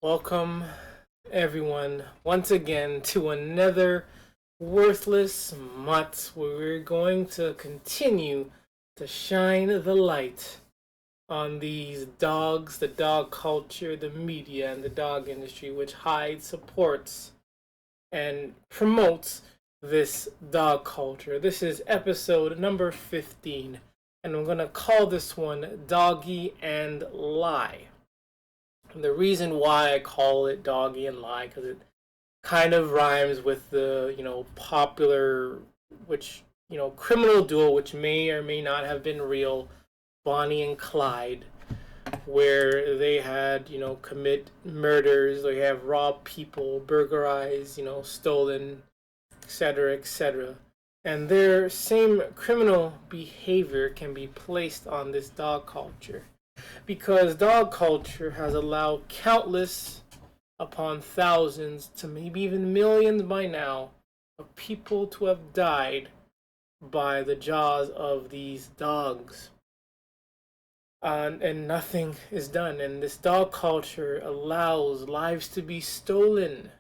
Welcome, everyone, once again to another worthless mutt where we're going to continue to shine the light on these dogs, the dog culture, the media, and the dog industry, which hides, supports, and promotes this dog culture. This is episode number 15, and I'm going to call this one Doggie and Lie. The reason why I call it Doggie and Lie, because it kind of rhymes with the, popular, criminal duo, which may or may not have been real, Bonnie and Clyde, where they had, commit murders, they have robbed people, burglarized, stolen, etc., etc. And their same criminal behavior can be placed on this dog culture. Because dog culture has allowed countless upon thousands to maybe even millions by now of people to have died by the jaws of these dogs. And nothing is done. And this dog culture allows lives to be stolen.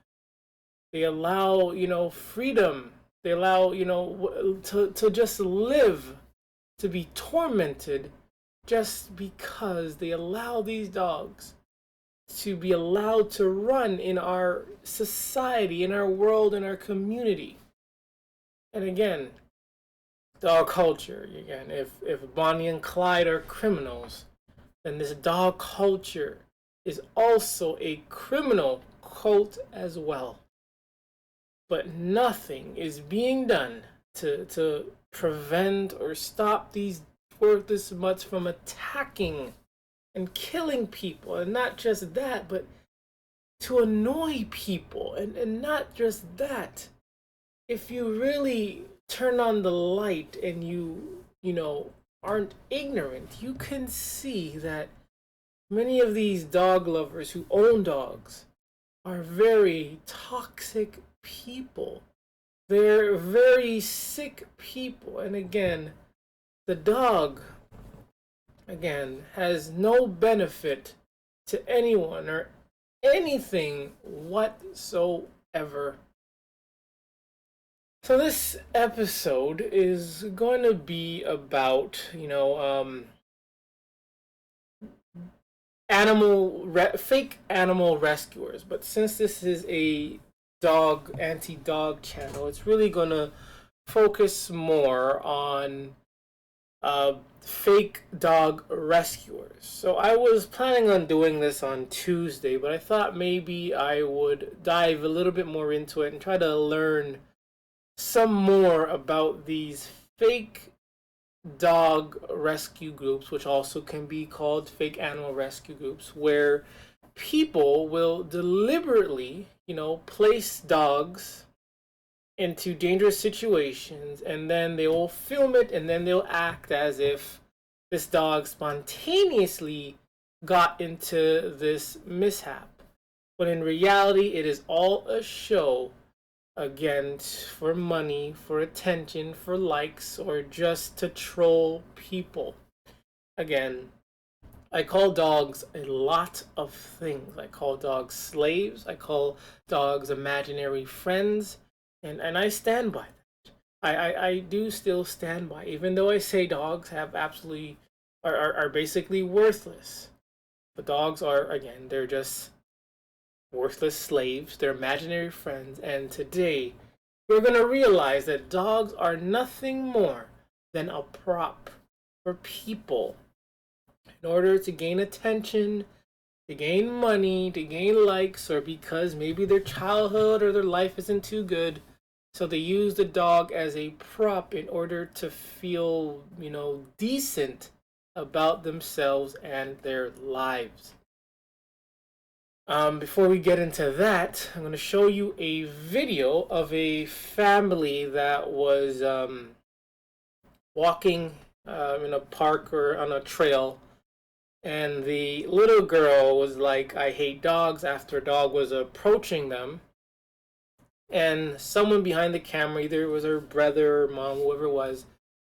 They allow, freedom. They allow, to just live, to be tormented just because they allow these dogs to be allowed to run in our society, in our world, in our community. And again, dog culture, if Bonnie and Clyde are criminals, then this dog culture is also a criminal cult as well. But nothing is being done to prevent or stop these worthless mutts from attacking and killing people. And not just that, but to annoy people. And not just that. If you really turn on the light and you aren't ignorant, you can see that many of these dog lovers who own dogs are very toxic people. They're very sick people. And again, the dog, has no benefit to anyone or anything whatsoever. So this episode is going to be about, fake animal rescuers. But since this is a anti-dog channel, it's really going to focus more on fake dog rescuers. So I was planning on doing this on Tuesday, but I thought maybe I would dive a little bit more into it and try to learn some more about these fake dog rescue groups, which also can be called fake animal rescue groups, where people will deliberately, place dogs into dangerous situations, and then they will film it, and then they'll act as if this dog spontaneously got into this mishap. But in reality, it is all a show, again, for money, for attention, for likes, or just to troll people. Again, I call dogs a lot of things. I call dogs slaves. I call dogs imaginary friends. And I stand by that. I do still stand by, even though I say dogs have absolutely are basically worthless. But dogs are, again, they're just worthless slaves. They're imaginary friends. And today we're gonna realize that dogs are nothing more than a prop for people in order to gain attention, to gain money, to gain likes, or because maybe their childhood or their life isn't too good. So they use the dog as a prop in order to feel, decent about themselves and their lives. Before we get into that, I'm going to show you a video of a family that was walking in a park or on a trail. And the little girl was like, "I hate dogs," after a dog was approaching them. And someone behind the camera, either it was her brother or mom, whoever it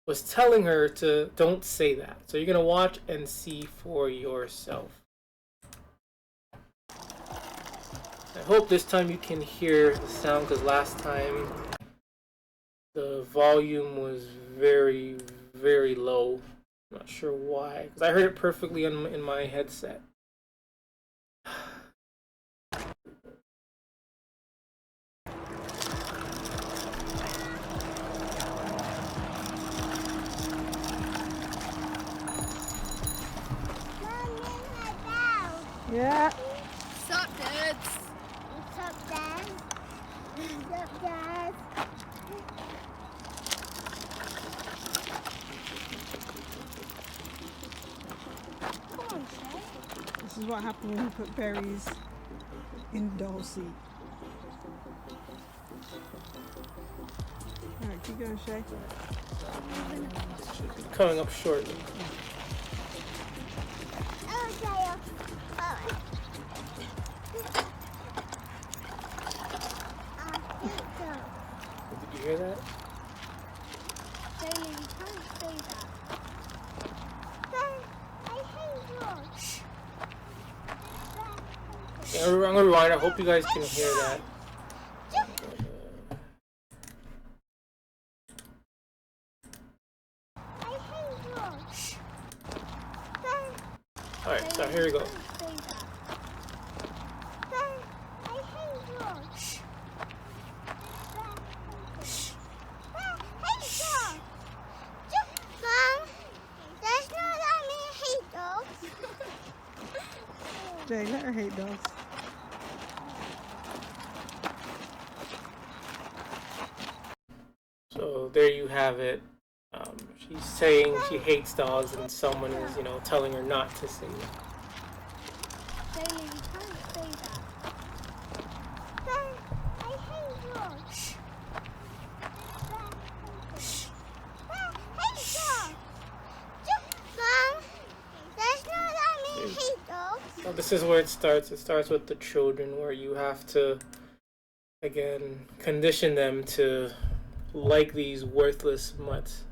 was telling her to don't say that. So you're going to watch and see for yourself. I hope this time you can hear the sound, because last time the volume was very, very low. I'm not sure why, because I heard it perfectly in my headset. Yeah. What's up, Dads? What's up, Dad? What's up, Dad? Come on, Shay. This is what happened when you put berries in the doll seat. Alright, keep going, Shay. Should be coming up shortly. Oh, Shay. Oh. Did you hear that? Bailey, you can't say that. Dad, I hate dogs. Yeah, I'm gonna rewind. I hope you guys can hear that. I hate dogs. Alright, so here we go. Jay, let her hate dogs. So there you have it. She's saying she hates dogs, and someone is, telling her not to say that. Bailey, you can't say that. Dad, I hate dogs. Dad, I hate dogs. Mom, there's no that I hate dogs. So this is where it starts. It starts with the children, where you have to, again, condition them to like these worthless mutts.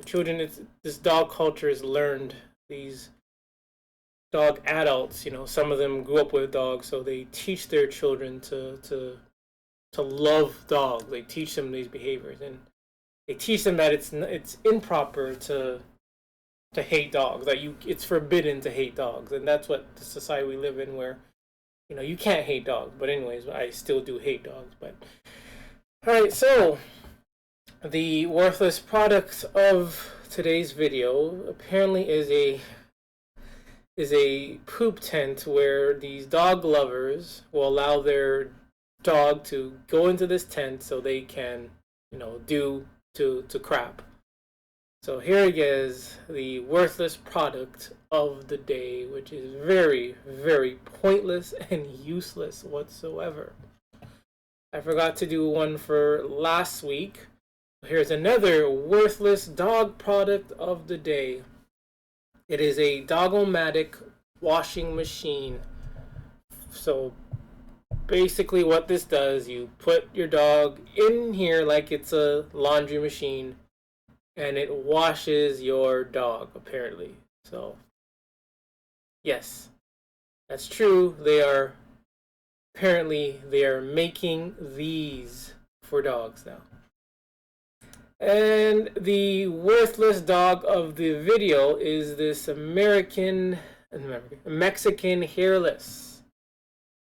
Children. This dog culture is learned. These dog adults, some of them grew up with dogs, so they teach their children to love dogs. They teach them these behaviors, and they teach them that it's improper to hate dogs. That it's forbidden to hate dogs, and that's what the society we live in, where you can't hate dogs. But anyways, I still do hate dogs. But all right, so the worthless product of today's video apparently is a poop tent, where these dog lovers will allow their dog to go into this tent so they can, do to crap. So here it is, the worthless product of the day, which is very, very pointless and useless whatsoever. I forgot to do one for last week. Here's another worthless dog product of the day. It is a Dog-O-Matic washing machine. So basically what this does, you put your dog in here like it's a laundry machine, and it washes your dog, apparently. So yes, that's true. They are making these for dogs now. And the worthless dog of the video is this Mexican hairless.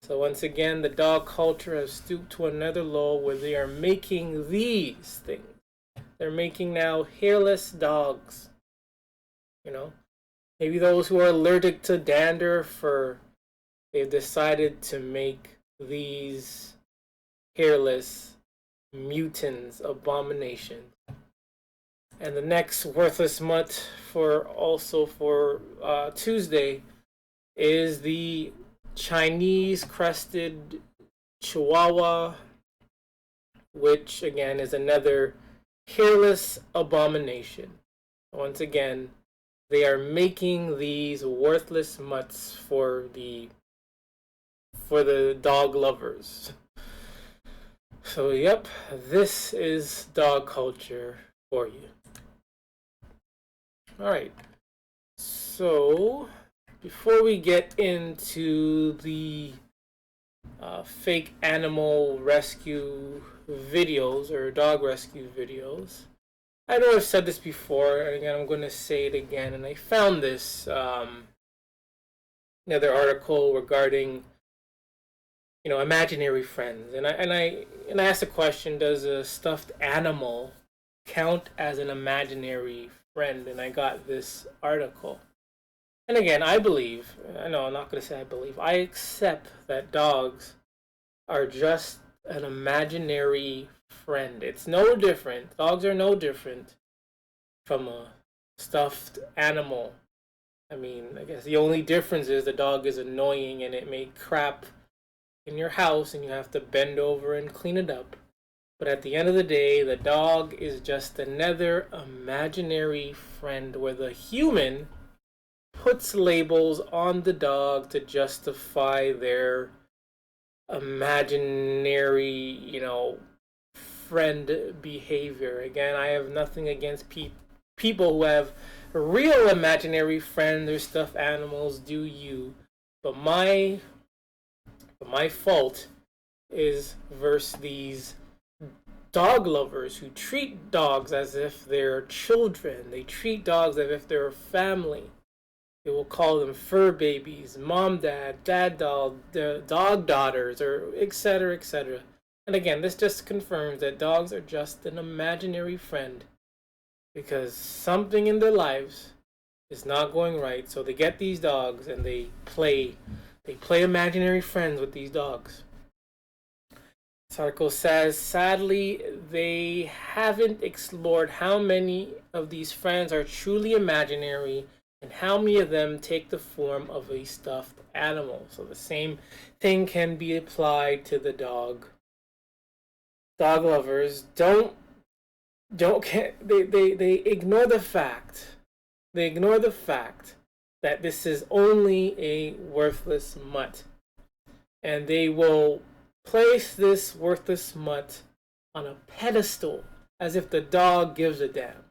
So once again, the dog culture has stooped to another low, where they are making these things. They're making now hairless dogs. Maybe those who are allergic to dander, they've decided to make these hairless mutants abominations. And the next worthless mutt for Tuesday is the Chinese crested Chihuahua, which again is another hairless abomination. Once again, they are making these worthless mutts for the dog lovers. So yep, this is dog culture for you. Alright, so before we get into the fake animal rescue videos or dog rescue videos. I know I've said this before, and again I'm going to say it again. And I found this another article regarding imaginary friends, and I asked the question: does a stuffed animal count as an imaginary friend? And I got this article. And again, I believe, I know I'm not going to say I believe, I accept that dogs are just an imaginary friend. It's no different. Dogs are no different from a stuffed animal. I mean, I guess the only difference is the dog is annoying and it may crap in your house and you have to bend over and clean it up. But at the end of the day, the dog is just another imaginary friend where the human puts labels on the dog to justify their imaginary, friend behavior. Again, I have nothing against people who have real imaginary friends or stuffed animals. Do you? But my fault is versus these dog lovers who treat dogs as if they're children. They treat dogs as if they're family. They will call them fur babies, mom, dad dog, dog daughters, or etc., etc. And again, this just confirms that dogs are just an imaginary friend because something in their lives is not going right. So they get these dogs and they play imaginary friends with these dogs. This article says, sadly, they haven't explored how many of these friends are truly imaginary and how many of them take the form of a stuffed animal. So the same thing can be applied to the dog. Dog lovers they ignore the fact. They ignore the fact that this is only a worthless mutt. And they will place this worthless mutt on a pedestal as if the dog gives a damn.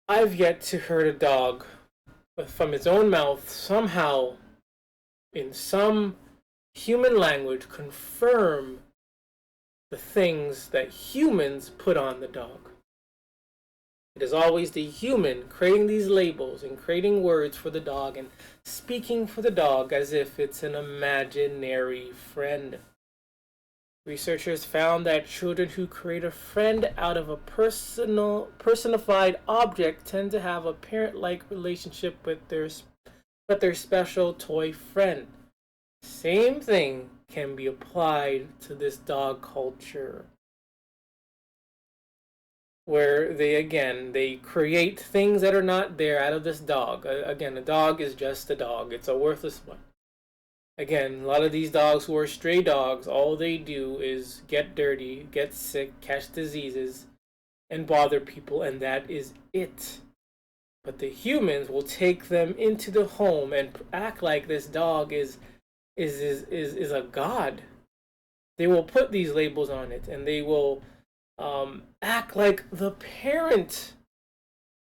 I've yet to heard a dog from its own mouth somehow in some human language confirm the things that humans put on the dog. It is always the human creating these labels and creating words for the dog and speaking for the dog as if it's an imaginary friend. Researchers found that children who create a friend out of a personified object tend to have a parent-like relationship with their special toy friend. Same thing can be applied to this dog culture, where they create things that are not there out of this dog. Again, a dog is just a dog. It's a worthless one. Again, a lot of these dogs who are stray dogs, all they do is get dirty, get sick, catch diseases, and bother people, and that is it. But the humans will take them into the home and act like this dog is a god. They will put these labels on it, and they will act like the parent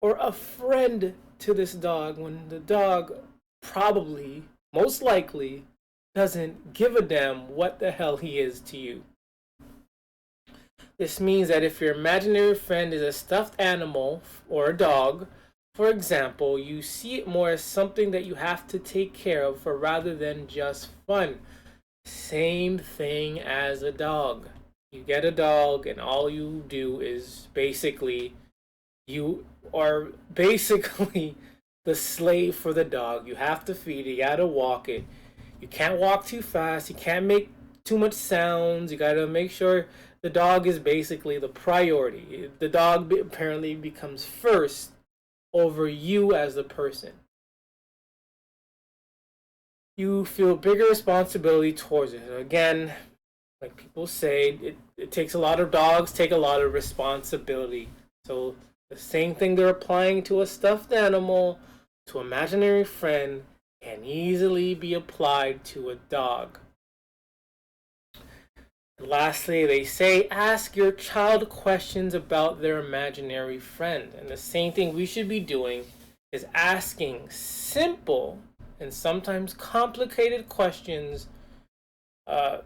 or a friend to this dog when the dog probably, most likely, doesn't give a damn what the hell he is to you. This means that if your imaginary friend is a stuffed animal or a dog, for example, you see it more as something that you have to take care of for rather than just fun. Same thing as a dog. You get a dog and all you do is you are basically the slave for the dog. You have to feed it, you gotta walk it. You can't walk too fast, you can't make too much sounds, you gotta make sure the dog is basically the priority. The dog apparently becomes first over you as the person. You feel bigger responsibility towards it. Again, like people say, it takes a lot of dogs, take a lot of responsibility. So the same thing they're applying to a stuffed animal, to an imaginary friend, can easily be applied to a dog. And lastly, they say ask your child questions about their imaginary friend. And the same thing we should be doing is asking simple and sometimes complicated questions Uh,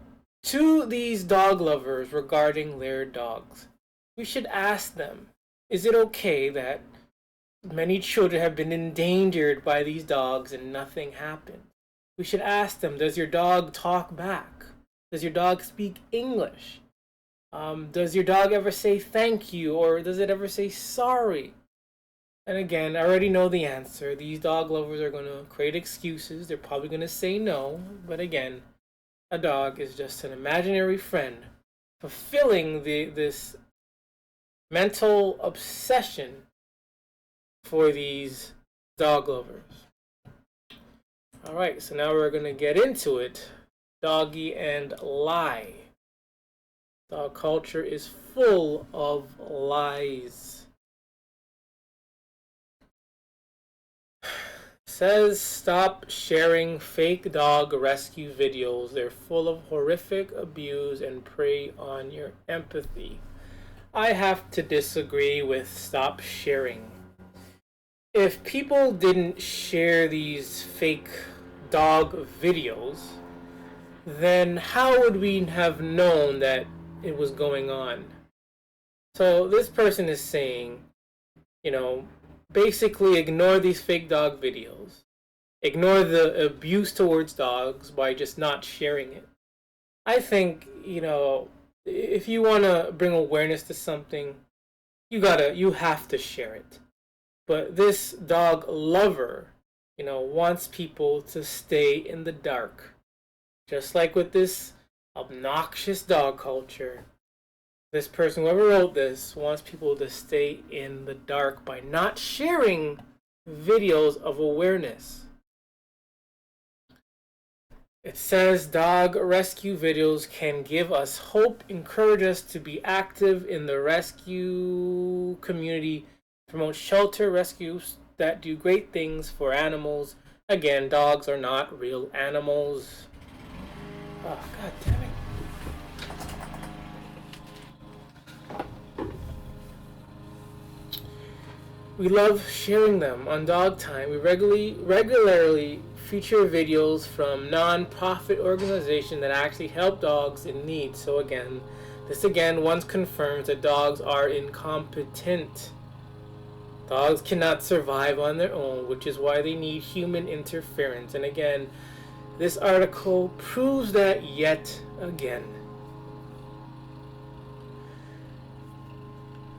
to these dog lovers regarding their dogs, we should ask them, is it okay that many children have been endangered by these dogs and nothing happened? We should ask them, does your dog talk back? Does your dog speak English? Does your dog ever say thank you, or does it ever say sorry? And again, I already know the answer. These dog lovers are going to create excuses. They're probably going to say no. But again, a dog is just an imaginary friend fulfilling this mental obsession for these dog lovers. Alright, so now we're going to get into it. Doggie and Lie. Dog culture is full of lies. Says stop sharing fake dog rescue videos. They're full of horrific abuse and prey on your empathy. I have to disagree with stop sharing. If people didn't share these fake dog videos, then how would we have known that it was going on? So this person is saying, basically ignore these fake dog videos. Ignore the abuse towards dogs by just not sharing it. I think, if you want to bring awareness to something, you have to share it. But this dog lover, wants people to stay in the dark. Just like with this obnoxious dog culture, this person, whoever wrote this, wants people to stay in the dark by not sharing videos of awareness. It says dog rescue videos can give us hope, encourage us to be active in the rescue community, promote shelter rescues that do great things for animals. Again, dogs are not real animals. Oh, god damn it. We love sharing them on Dog Time. We regularly feature videos from non-profit organizations that actually help dogs in need. So this once confirms that dogs are incompetent. Dogs cannot survive on their own, which is why they need human interference. And again, this article proves that yet again.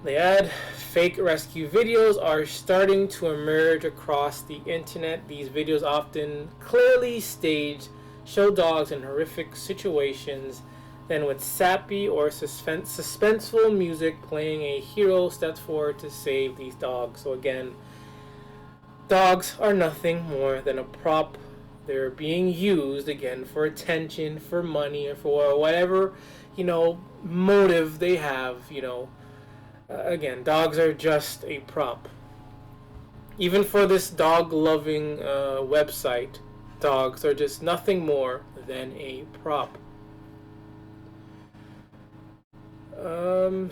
They add, fake rescue videos are starting to emerge across the internet. These videos often clearly staged, show dogs in horrific situations, then with sappy or suspenseful music playing, a hero steps forward to save these dogs. So again, dogs are nothing more than a prop. They're being used again for attention, for money, or for whatever, motive they have, Again, dogs are just a prop. Even for this dog-loving website, dogs are just nothing more than a prop.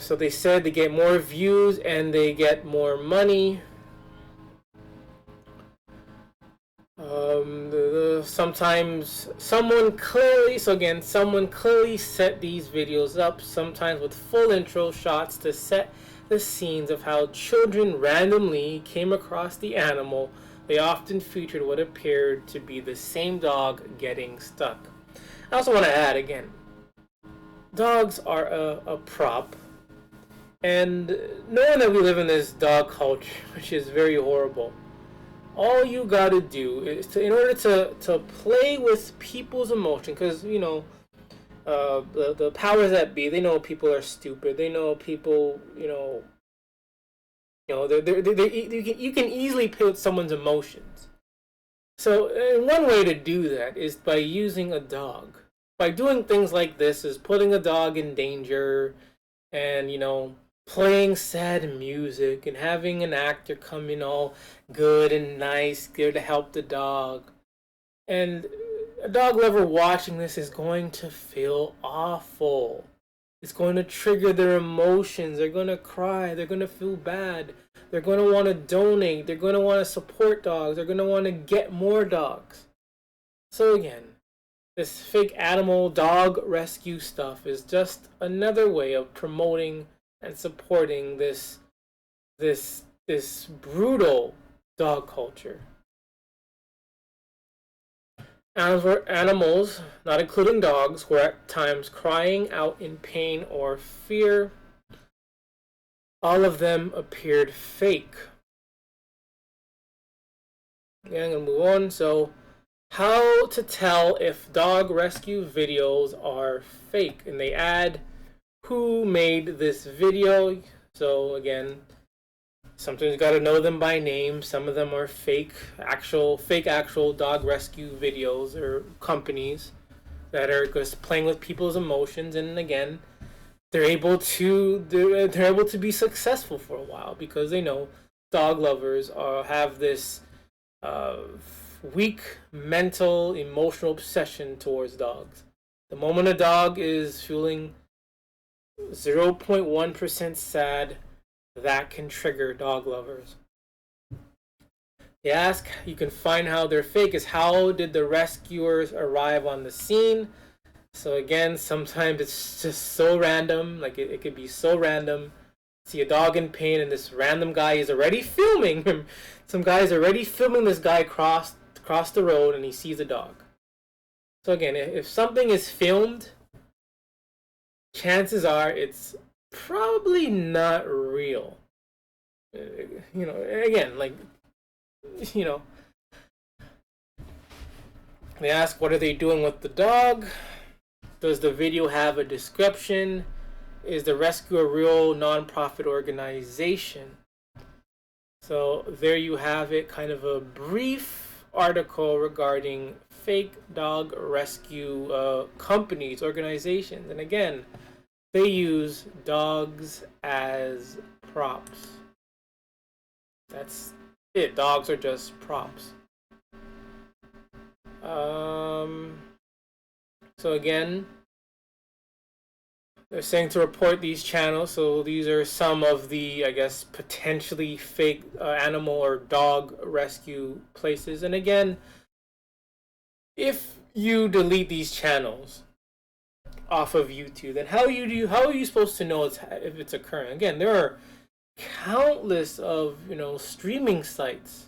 So they said they get more views and they get more money. Sometimes someone clearly set these videos up, sometimes with full intro shots to set the scenes of how children randomly came across the animal. They often featured what appeared to be the same dog getting stuck. I also want to add again, dogs are a prop, and knowing that we live in this dog culture, which is very horrible, all you gotta do is in order to play with people's emotion, because the powers that be, they know people are stupid. They know people, you can easily play with someone's emotions. So one way to do that is by using a dog. By doing things like this, is putting a dog in danger, and playing sad music and having an actor come in all good and nice, there to help the dog. And a dog lover watching this is going to feel awful. It's going to trigger their emotions. They're going to cry. They're going to feel bad. They're going to want to donate. They're going to want to support dogs. They're going to want to get more dogs. So again, this fake animal dog rescue stuff is just another way of promoting and supporting this brutal dog culture. Animals, not including dogs, were at times crying out in pain or fear. All of them appeared fake. Okay, I'm gonna move on. So, how to tell if dog rescue videos are fake? And they add who made this video. So again, sometimes you gotta know them by name. Some of them are fake actual dog rescue videos or companies that are just playing with people's emotions. And again, they're able to be successful for a while because they know dog lovers have this weak mental emotional obsession towards dogs. The moment a dog is feeling 0.1% sad, that can trigger dog lovers. They ask, you can find how they're fake is how did the rescuers arrive on the scene? So again, sometimes it's just so random, like it could be so random. See a dog in pain and this random guy is already filming him. Some guy is already filming this guy cross the road and he sees a dog. So again, if something is filmed, chances are it's probably not real. You know, again, like, you know, they ask what are they doing with the dog? Does the video have a description? Is the rescue a real non-profit organization? So there you have it, kind of a brief article regarding fake dog rescue companies, organizations. And again, they use dogs as props. That's it. Dogs are just props. So again, they're saying to report these channels. So these are some of the, I guess, potentially fake animal or dog rescue places. And again, if you delete these channels off of YouTube, then how are you supposed to know if it's occurring? Again, there are countless of, you know, streaming sites,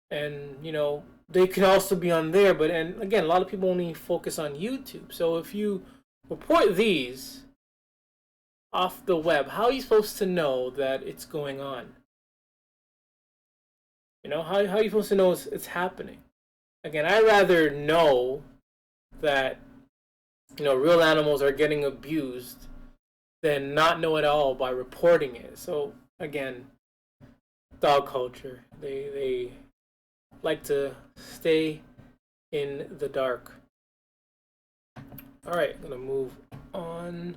and you know they can also be on there. But and again, a lot of people only focus on YouTube. So if you report these off the web, how are you supposed to know that it's going on? You know, how are you supposed to know it's happening? Again, I'd rather know that, you know, real animals are getting abused than not know at all by reporting it. So again, dog culture, they like to stay in the dark. All right, I'm gonna move on.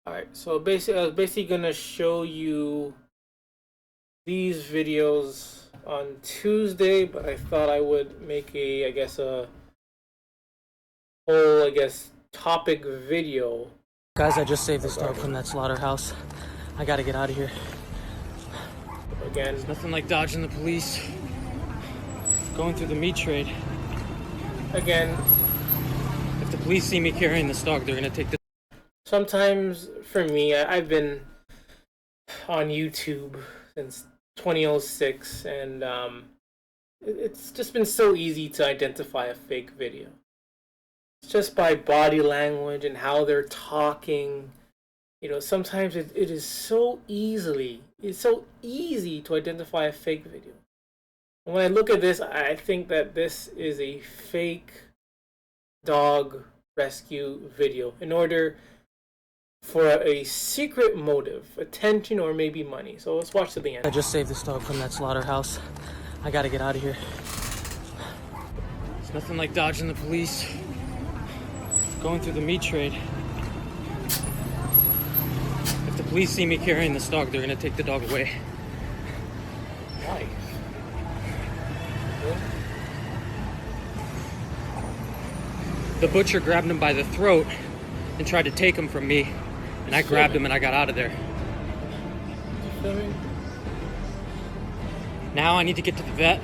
All right, so basically, I was basically gonna show you these videos on Tuesday, but I thought I would make a whole, topic video. Guys, I just saved this dog from that slaughterhouse. I gotta get out of here. Again, It's nothing like dodging the police. Going through the meat trade. again, If the police see me carrying this dog, they're gonna take the... sometimes for me, I've been on YouTube since 2006, and it's just been so easy to identify a fake video. It's just by body language and how they're talking. You know, sometimes it is so easy to identify a fake video. And when I look at this, I think that this is a fake dog rescue video in order for a secret motive, attention, or maybe money. So let's watch to the end. I just saved this dog from that slaughterhouse. I gotta get out of here. It's nothing like dodging the police. Going through the meat trade. If the police see me carrying this dog, they're gonna take the dog away. Why? The butcher grabbed him by the throat and tried to take him from me, and I grabbed him and I got out of there. Now I need to get to the vet.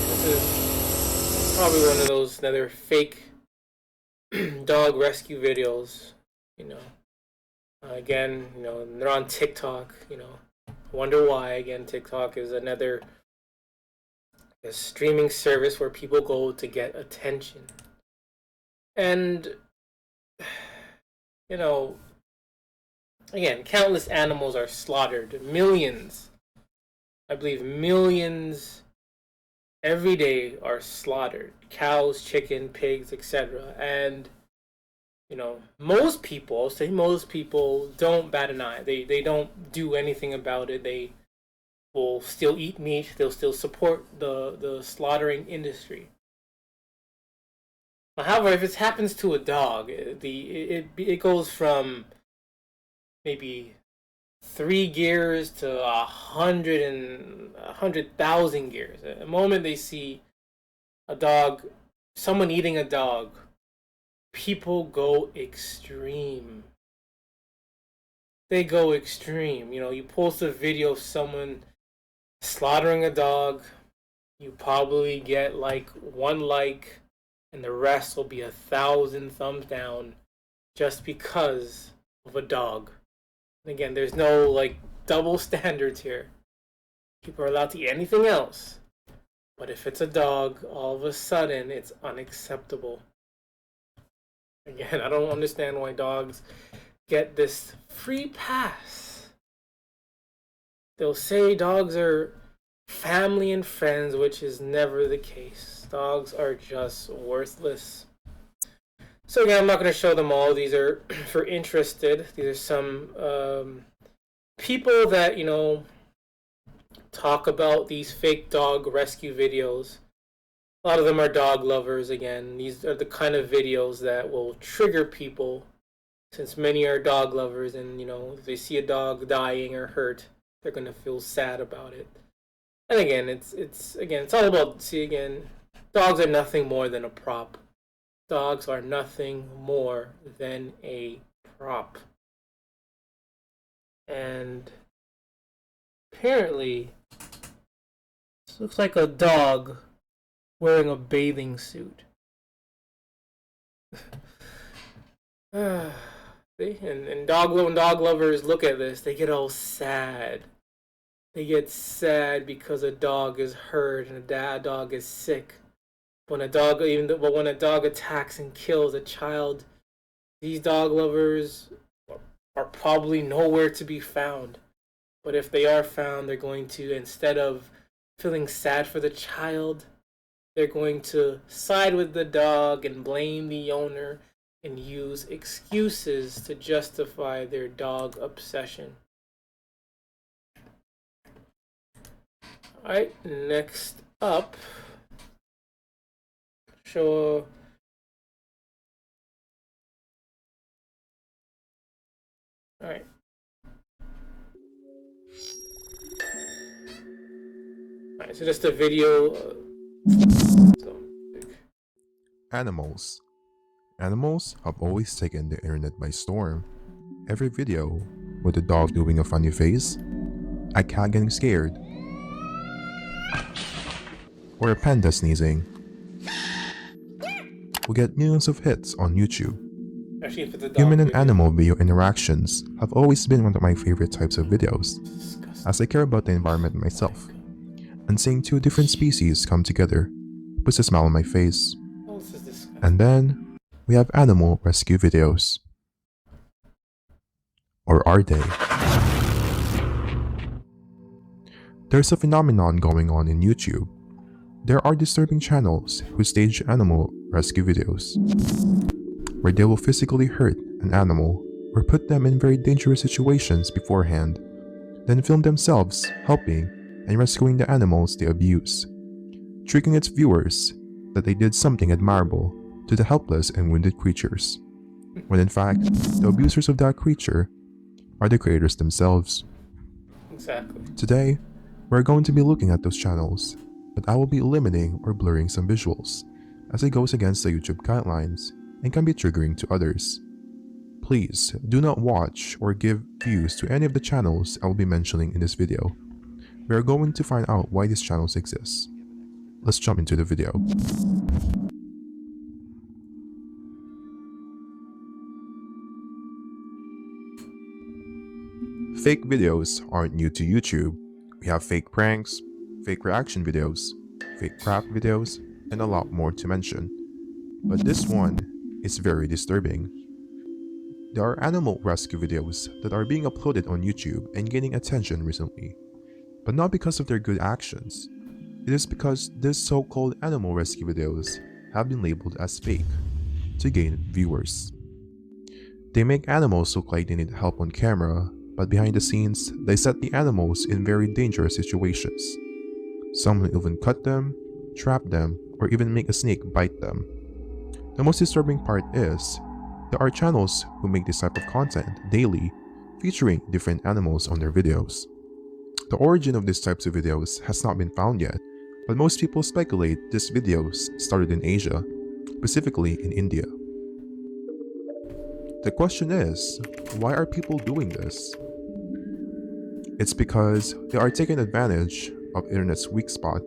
This is probably one of those another fake dog rescue videos, you know. Again, you know, they're on TikTok, you know. Wonder why. Again, TikTok is another streaming service where people go to get attention. And, you know, again, countless animals are slaughtered. Millions, I believe millions every day are slaughtered. Cows, chicken, pigs, etc. And, you know, most people, I'll say most people, don't bat an eye. They don't do anything about it. They will still eat meat. They'll still support the slaughtering industry. However, if it happens to a dog, it goes from maybe 3 gears to 100,000 gears. The moment they see a dog, someone eating a dog, people go extreme. They go extreme. You know, you post a video of someone slaughtering a dog, you probably get like 1 like, and the rest will be 1,000 thumbs down just because of a dog. And again, there's no like double standards here. People are allowed to eat anything else, but if it's a dog, all of a sudden it's unacceptable. Again, I don't understand why dogs get this free pass. They'll say dogs are family and friends, which is never the case. Dogs are just worthless. So again, I'm not going to show them all. These are for interested. These are some people that, you know, talk about these fake dog rescue videos. A lot of them are dog lovers. Again, these are the kind of videos that will trigger people, since many are dog lovers, and, you know, if they see a dog dying or hurt, they're going to feel sad about it. And again, it's all about, see, again, dogs are nothing more than a prop. Dogs are nothing more than a prop. And apparently, this looks like a dog wearing a bathing suit. And dog lovers look at this, they get all sad. They get sad because a dog is hurt and a dog is sick. When a dog attacks and kills a child, these dog lovers are probably nowhere to be found. But if they are found, they're going to, instead of feeling sad for the child, they're going to side with the dog and blame the owner and use excuses to justify their dog obsession. Alright, next up, show alright. Alright, so just a video. Animals. Animals have always taken the internet by storm. Every video with a dog doing a funny face, a cat getting scared, or a panda sneezing will get millions of hits on YouTube. Human and animal video interactions have always been one of my favorite types of videos, as I care about the environment myself, and seeing 2 different species come together puts a smile on my face. And then we have animal rescue videos. Or are they? There's a phenomenon going on in YouTube. There are disturbing channels who stage animal rescue videos, where they will physically hurt an animal or put them in very dangerous situations beforehand, then film themselves helping and rescuing the animals they abuse, tricking its viewers that they did something admirable to the helpless and wounded creatures, when in fact, the abusers of that creature are the creators themselves. Exactly. Today, we're going to be looking at those channels, but I will be limiting or blurring some visuals, as it goes against the YouTube guidelines and can be triggering to others. Please do not watch or give views to any of the channels I will be mentioning in this video. We are going to find out why these channels exist. Let's jump into the video. Fake videos aren't new to YouTube. We have fake pranks, fake reaction videos, fake craft videos, and a lot more to mention. But this one is very disturbing. There are animal rescue videos that are being uploaded on YouTube and gaining attention recently. But not because of their good actions. It is because these so-called animal rescue videos have been labeled as fake to gain viewers. They make animals look like they need help on camera, but behind the scenes, they set the animals in very dangerous situations. Some will even cut them, trap them, or even make a snake bite them. The most disturbing part is, there are channels who make this type of content daily, featuring different animals on their videos. The origin of these types of videos has not been found yet, but most people speculate these videos started in Asia, specifically in India. The question is, why are people doing this? It's because they are taking advantage of internet's weak spot,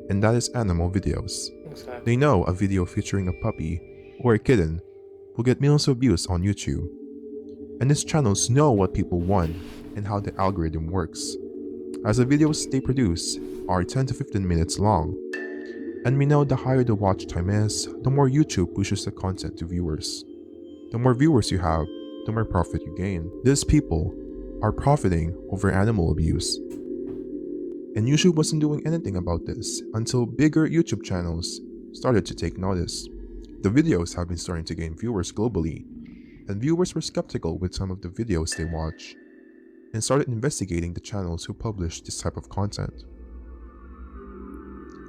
and that is animal videos. Exactly. They know a video featuring a puppy or a kitten will get millions of views on YouTube. And these channels know what people want and how the algorithm works, as the videos they produce are 10 to 15 minutes long. And we know the higher the watch time is, the more YouTube pushes the content to viewers. The more viewers you have, the more profit you gain. These people are profiting over animal abuse. And YouTube wasn't doing anything about this until bigger YouTube channels started to take notice. The videos have been starting to gain viewers globally, and viewers were skeptical with some of the videos they watch, and started investigating the channels who publish this type of content.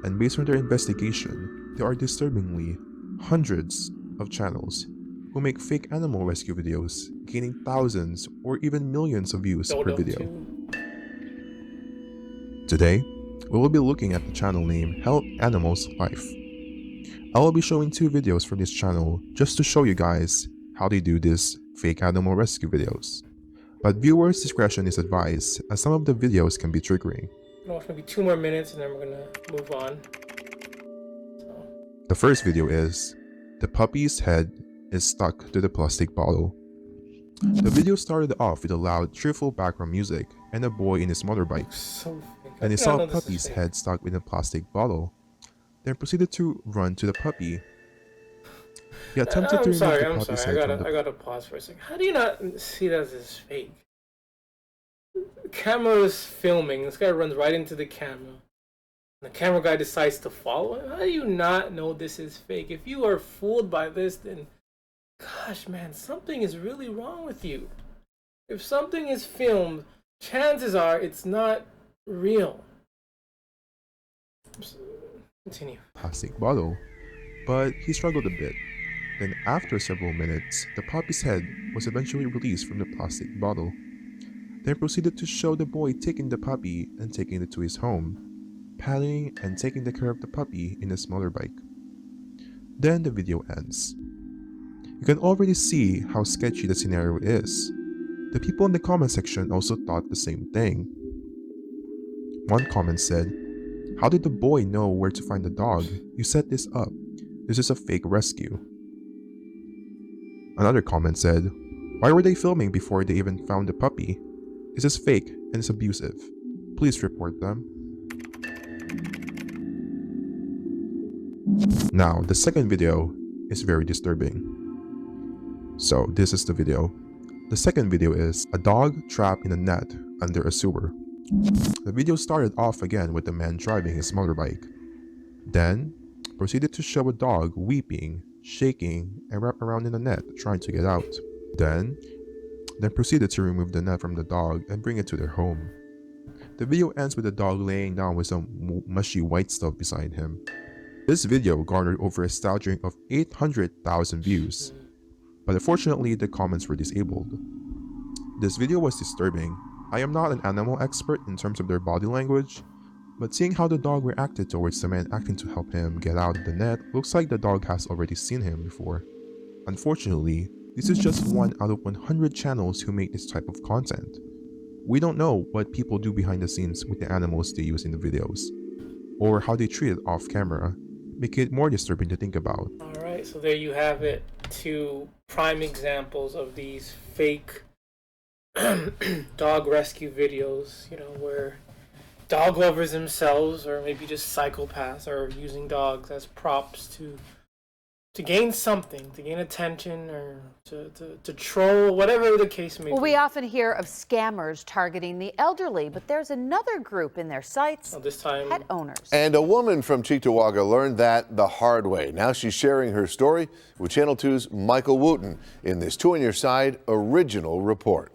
And based on their investigation, there are disturbingly hundreds of channels who make fake animal rescue videos, gaining thousands or even millions of views per video. Today, we will be looking at the channel name Help Animals Life. I will be showing 2 videos from this channel just to show you guys how they do these fake animal rescue videos. But viewers' discretion is advised, as some of the videos can be triggering. I'm gonna watch maybe 2 more minutes and then we're gonna move on. The first video is, the puppy's head is stuck to the plastic bottle. The video started off with a loud, cheerful background music and a boy in his motorbike, So fake. and he I saw know a this is puppy's fake. head stuck in a plastic bottle, then proceeded to run to the puppy. He attempted to remove the I'm puppy's sorry. head from I gotta pause for a second. How do you not see that as fake? The camera is filming. This guy runs right into the camera. The camera guy decides to follow him. How do you not know this is fake? If you are fooled by this, then gosh, man, something is really wrong with you. If something is filmed, chances are it's not real. Continue. plastic bottle, but he struggled a bit. Then after several minutes, the puppy's head was eventually released from the plastic bottle. Then proceeded to show the boy taking the puppy and taking it to his home, patting and taking the care of the puppy in a smaller bike. Then the video ends. You can already see how sketchy the scenario is. The people in the comment section also thought the same thing. One comment said, "How did the boy know where to find the dog? You set this up. This is a fake rescue." Another comment said, "Why were they filming before they even found the puppy? This is fake and it's abusive. Please report them." Now, the second video is very disturbing. So, this is the video. The second video is a dog trapped in a net under a sewer. The video started off again with the man driving his motorbike. Then, proceeded to show a dog weeping, shaking, and wrapped around in the net trying to get out. Then proceeded to remove the net from the dog and bring it to their home. The video ends with the dog laying down with some mushy white stuff beside him. This video garnered over a staggering of 800,000 views, but unfortunately the comments were disabled. This video was disturbing. I am not an animal expert in terms of their body language, but seeing how the dog reacted towards the man acting to help him get out of the net, looks like the dog has already seen him before. Unfortunately, This is just one out of 100 channels who make this type of content. We don't know what people do behind the scenes with the animals they use in the videos, or how they treat it off camera, making it more disturbing to think about. Alright, so there you have it. 2 prime examples of these fake dog rescue videos, you know, where dog lovers themselves, or maybe just psychopaths, are using dogs as props to gain something, to gain attention, or to troll, whatever the case may be. Well, we often hear of scammers targeting the elderly, but there's another group in their sights, This time, pet owners. And a woman from Cheektowaga learned that the hard way. Now she's sharing her story with Channel 2's Michael Wooten in this Two on Your Side original report.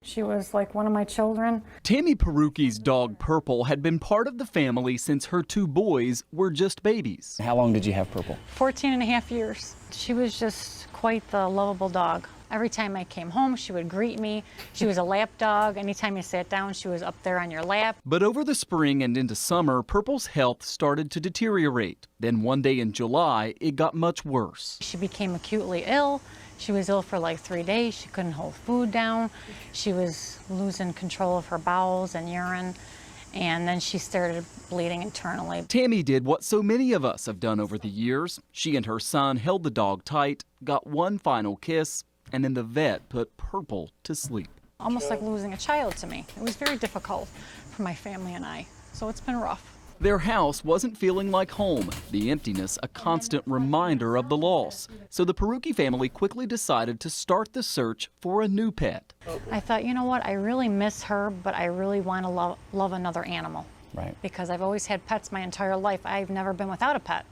She was like one of my children. Tammy Perucchi's dog Purple had been part of the family since her 2 boys were just babies. How long did you have Purple? 14 and a half years. She was just quite the lovable dog. Every time I came home, she would greet me. She was a lap dog. Anytime you sat down, she was up there on your lap. But over the spring and into summer, Purple's health started to deteriorate. Then one day in July, it got much worse. She became acutely ill. She was ill for like 3 days. She couldn't hold food down. She was losing control of her bowels and urine. And then she started bleeding internally. Tammy did what so many of us have done over the years. She and her son held the dog tight, got one final kiss, and then the vet put Purple to sleep. Almost like losing a child to me. It was very difficult for my family and I. So it's been rough. Their house wasn't feeling like home, the emptiness a constant reminder of the loss. So the Perucchi family quickly decided to start the search for a new pet. I thought, you know what, I really miss her, but I really want to love another animal. Right. Because I've always had pets my entire life. I've never been without a pet.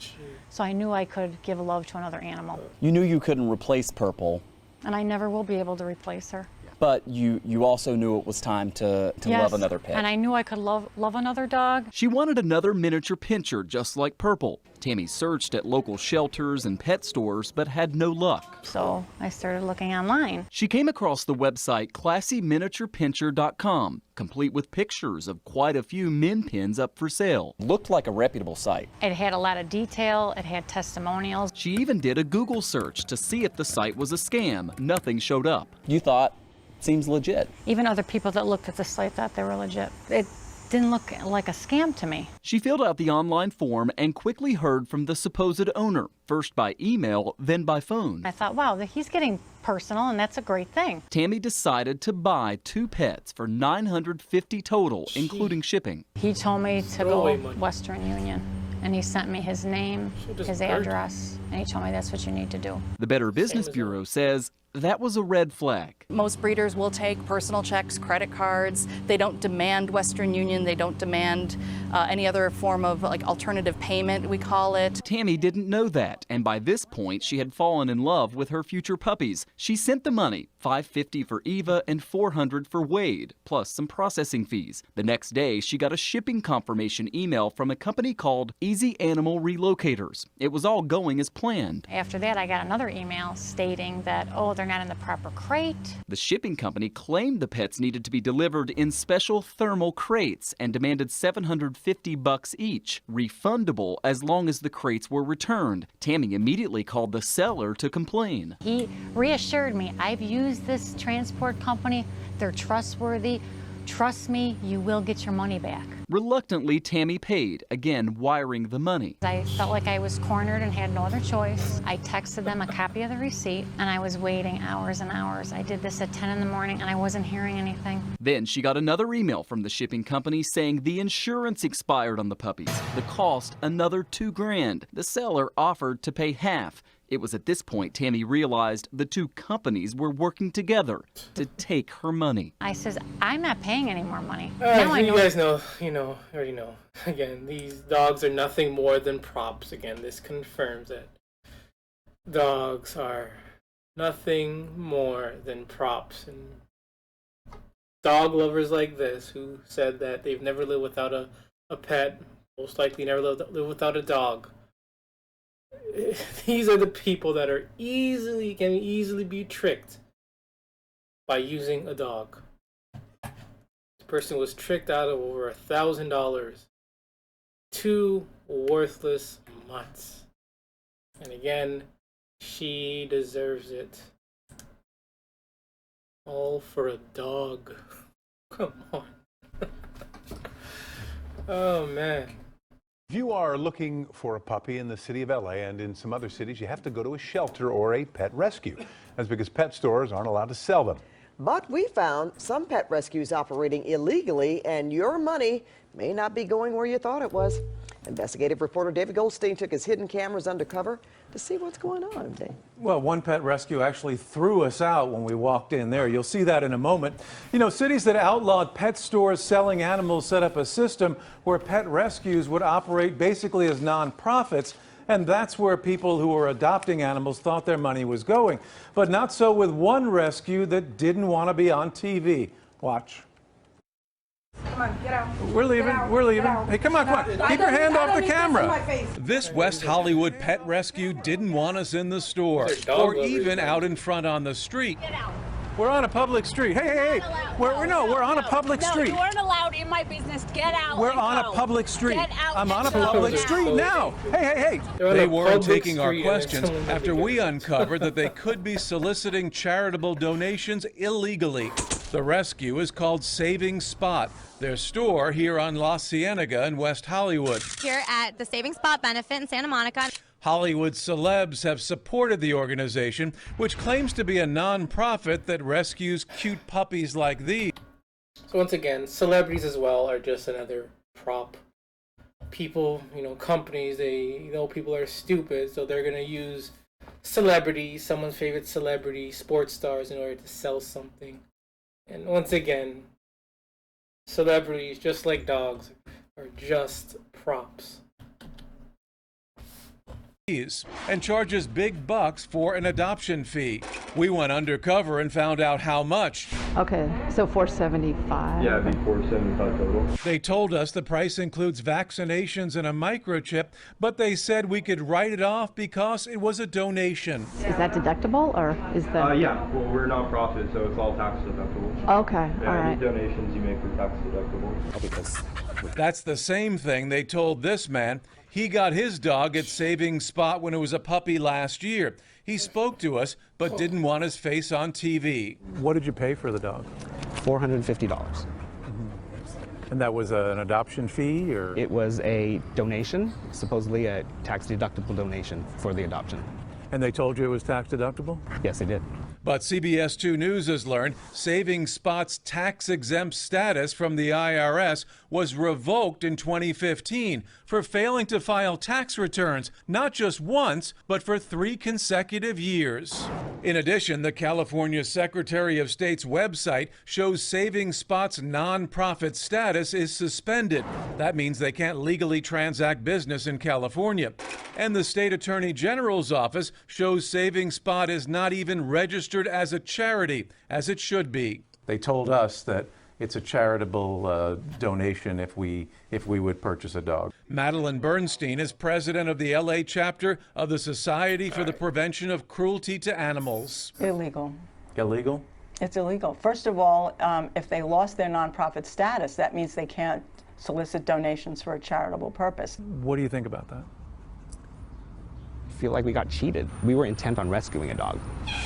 So I knew I could give love to another animal. You knew you couldn't replace Purple, And I never will be able to replace her. but you also knew it was time to Yes, love another pet. and I knew I could love another dog. She wanted another miniature pinscher just like Purple. Tammy searched at local shelters and pet stores, but had no luck. So I started looking online. She came across the website ClassyMiniaturePinscher.com, complete with pictures of quite a few min pins up for sale. Looked like a reputable site. It had a lot of detail. It had testimonials. She even did a Google search to see if the site was a scam. Nothing showed up. You thought, seems legit. Even other people that looked at the site thought they were legit. It didn't look like a scam to me. She filled out the online form and quickly heard from the supposed owner, first by email, then by phone. I thought, wow, he's getting personal, and that's a great thing. Tammy decided to buy 2 pets for $950 total, including shipping. He told me to Throwaway go money. Western Union, and he sent me his name, just his burnt. address, and he told me that's what you need to do. The Better Business as Bureau says that was a red flag. Most breeders will take personal checks, credit cards. They don't demand Western Union. They don't demand any other form of like alternative payment, we call it. Tammy didn't know that, and by this point she had fallen in love with her future puppies. She sent the money, $550 for Eva and $400 for Wade, plus some processing fees. The next day she got a shipping confirmation email from a company called Easy Animal Relocators. It was all going as planned. After that, I got another email stating that, oh, they're not in the proper crate. The shipping company claimed the pets needed to be delivered in special thermal crates and demanded $750 each, refundable as long as the crates were returned. Tammy immediately called the seller to complain. He reassured me, I've used this transport company. They're trustworthy. Trust me, you will get your money back. Reluctantly, Tammy paid, again wiring the money. I felt like I was cornered and had no other choice. I texted them a copy of the receipt, and I was waiting hours and hours. I did this at 10 in the morning, and I wasn't hearing anything. Then she got another email from the shipping company saying the insurance expired on the puppies. The cost, another $2,000. The seller offered to pay half. It was at this point Tammy realized the 2 companies were working together to take her money. I says, I'm not paying any more money. Now I You know. guys know, already know. Again, these dogs are nothing more than props. Again, this confirms it. Dogs are nothing more than props. And dog lovers like this, who said that they've never lived without a pet, most likely never lived without a dog. These are the people that can easily be tricked by using a dog. This person was tricked out of over $1,000. 2 worthless mutts. And again, she deserves it. All for a dog. Come on. Oh, man. If you are looking for a puppy in the city of LA and in some other cities, you have to go to a shelter or a pet rescue. That's because pet stores aren't allowed to sell them. But we found some pet rescues operating illegally, and your money may not be going where you thought it was. Investigative reporter David Goldstein took his hidden cameras undercover to see what's going on. Dave. Well, one pet rescue actually threw us out when we walked in there. You'll see that in a moment. You know, cities that outlawed pet stores selling animals set up a system where pet rescues would operate basically as nonprofits. And that's where people who were adopting animals thought their money was going. But not so with one rescue that didn't want to be on TV. Watch. Come on, get out. We're leaving. We're leaving. Hey, come on, come on. Keep your hand off the camera. This West Hollywood pet rescue didn't want us in the store or even out in front on the street. We're on a public street. Hey, hey, hey. We're on a public street. You weren't allowed in my business. Get out. We're on a public street. Get out. I'm on a public street now. Hey, hey, hey. They weren't taking our questions after we uncovered that they could be soliciting charitable donations illegally. The rescue is called Saving Spot. Their store here on La Cienega in West Hollywood. Here at the Saving Spot benefit in Santa Monica. Hollywood celebs have supported the organization, which claims to be a non-profit that rescues cute puppies like these. So once again, celebrities as well are just another prop. People, companies, they know people are stupid, so they're going to use celebrities, someone's favorite celebrity, sports stars, in order to sell something. And once again, celebrities, just like dogs, are just props. And charges big bucks for an adoption fee. We went undercover and found out how much. Okay, so $475. Yeah, it'd be $475 total. They told us the price includes vaccinations and a microchip, but they said we could write it off because it was a donation. Is that deductible, or is that? Yeah, well, we're a nonprofit, so it's all tax deductible. Okay, yeah, all right. Any donations you make are tax deductible. That's the same thing they told this man. He got his dog at Saving Spot when it was a puppy last year. He spoke to us, but didn't want his face on TV. What did you pay for the dog? $450. And that was an adoption fee, or? It was a donation, supposedly a tax-deductible donation for the adoption. And they told you it was tax deductible? Yes, they did. But CBS 2 News has learned Saving Spot's tax-exempt status from the IRS was revoked in 2015 for failing to file tax returns, not just once, but for 3 consecutive years. In addition, the California Secretary of State's website shows Saving Spot's nonprofit status is suspended. That means they can't legally transact business in California. And the State Attorney General's office shows Saving Spot is not even registered as a charity, as it should be. They told us that it's a charitable donation if we would purchase a dog. Madeline Bernstein is president of the LA chapter of the Society for the Prevention of Cruelty to Animals. Illegal. Illegal? It's illegal. First of all, if they lost their nonprofit status, that means they can't solicit donations for a charitable purpose. What do you think about that? Feel like we got cheated. We were intent on rescuing a dog,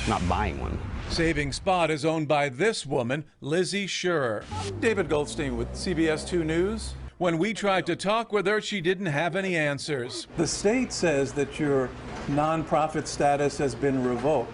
not buying one. Saving Spot is owned by this woman, Lizzie Schurer. David Goldstein with CBS 2 News. When we tried to talk with her, she didn't have any answers. The state says that your nonprofit status has been revoked.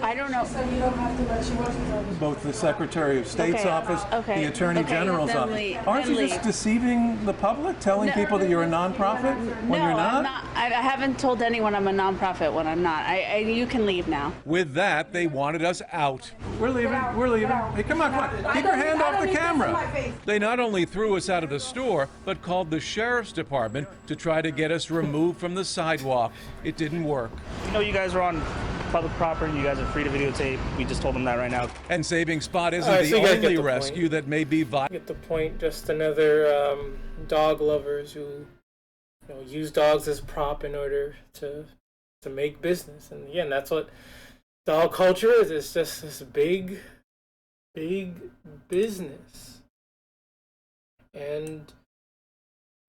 I don't know. So you don't have to, but she works with Both the Secretary of State's office, the Attorney General's then office. Aren't you just deceiving the public, telling people that you're a nonprofit when you're not? I'm not. I haven't told anyone I'm a nonprofit when I'm not. You can leave now. With that, they wanted us out. We're leaving. We're leaving. Hey, come on, come on. Keep your hand off the camera. They not only threw us out of the store, but called the sheriff's department to try to get us removed from the sidewalk. It didn't work. You know, you guys are on public property. You guys are free to videotape. We just told them that right now. And Saving Spot isn't the only rescue that may be violent. Get the point. Just another dog lovers who use dogs as prop in order to make business. And again, that's what dog culture is. It's just this big business. And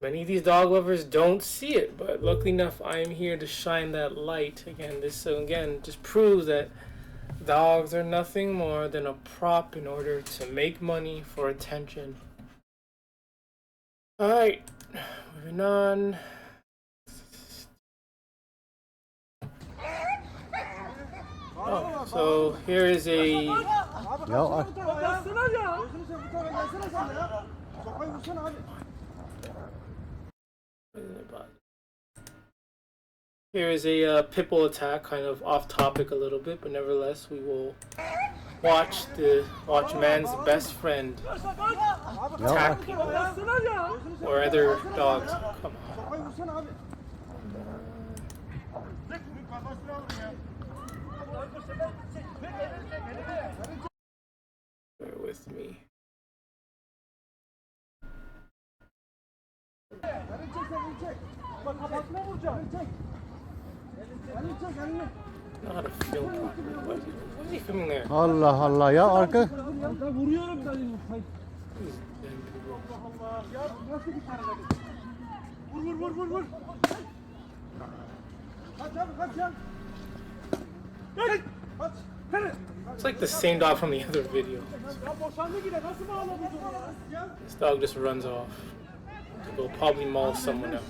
Many of these dog lovers don't see it, but luckily enough, I am here to shine that light. Again, this just proves that dogs are nothing more than a prop in order to make money for attention. Alright, moving on. Oh, so here is a... Here is a Pitbull attack, kind of off topic a little bit, but nevertheless, we will watch man's best friend attack people or other dogs. Come on. Bear with me. Not how to film properly. What is he filming there? Allah Allah ya arka. It's like the same dog from the other video. This dog just runs off to go probably maul someone else.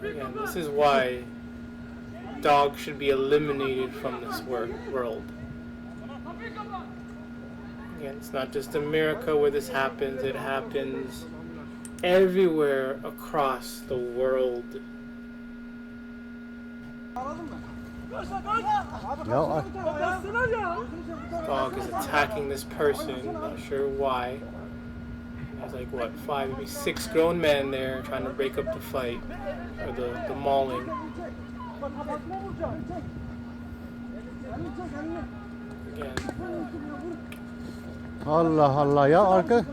Again, this is why dogs should be eliminated from this world. Again, it's not just America where this happens, it happens everywhere across the world. Dog is attacking this person, not sure why. There's like what, 5, maybe 6 grown men there trying to break up the fight, or the mauling. Again. Allah Allah ya arka.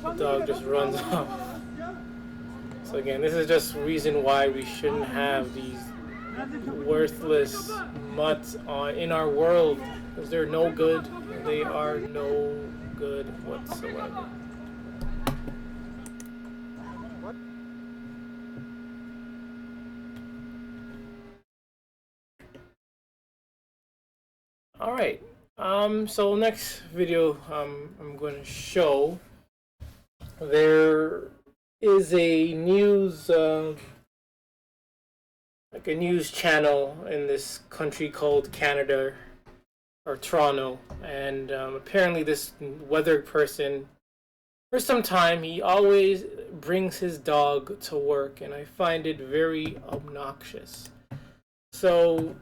The dog just runs off. So again, this is just reason why we shouldn't have these worthless mutts in our world, because they're no good. They are no good whatsoever. Alright, so next video I'm going to show, there is a news, like a news channel in this country called Canada, or Toronto, and apparently this weather person, for some time, he always brings his dog to work, and I find it very obnoxious. So,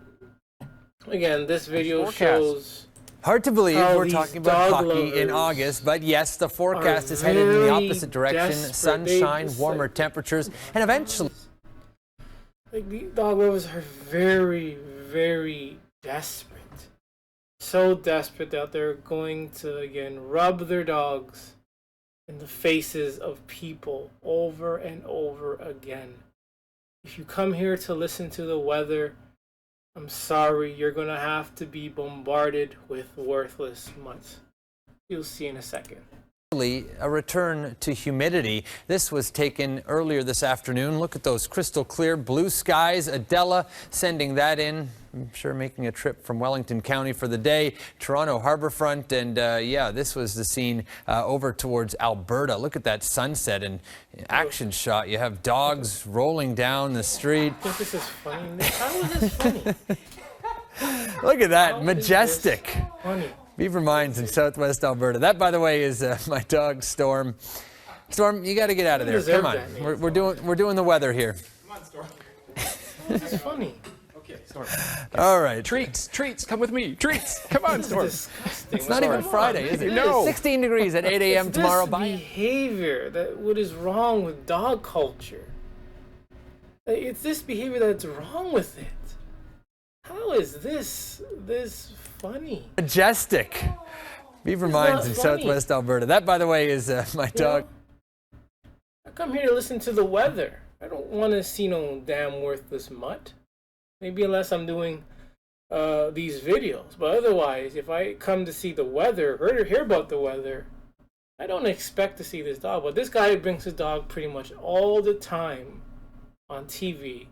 again, this video shows... Hard to believe we're talking about hockey in August, but yes, the forecast is headed in the opposite direction. Sunshine, warmer temperatures, and eventually... Like, the dog lovers are very, very desperate. So desperate that they're going to, again, rub their dogs in the faces of people over and over again. If you come here to listen to the weather, I'm sorry, you're going to have to be bombarded with worthless mutts. You'll see in a second. A return to humidity. This was taken earlier this afternoon. Look at those crystal clear blue skies. Adela sending that in. I'm sure making a trip from Wellington County for the day. Toronto Harbourfront, and yeah, this was the scene over towards Alberta. Look at that sunset and action shot. You have dogs rolling down the street. I think this is funny. How is this funny? Look at that, majestic. Funny. Beaver Mines in southwest Alberta. That, by the way, is my dog Storm. Storm, you got to get out of there. Come on, we're doing the weather here. Come on, Storm. This is funny. Okay, Storm. All right. Treats, come with me. Treats, come on, Storm. It's not even Friday, is it? No. 16 degrees at 8 a.m. tomorrow. This behavior, what is wrong with dog culture? It's this behavior that's wrong with it. How is this funny? Majestic. Beaver Mines in southwest Alberta. That, by the way, is my dog. come here to listen to the weather. I don't want to see no damn worthless mutt. Maybe unless I'm doing these videos. But otherwise, if I come to see the weather, or hear about the weather, I don't expect to see this dog. But this guy brings his dog pretty much all the time on TV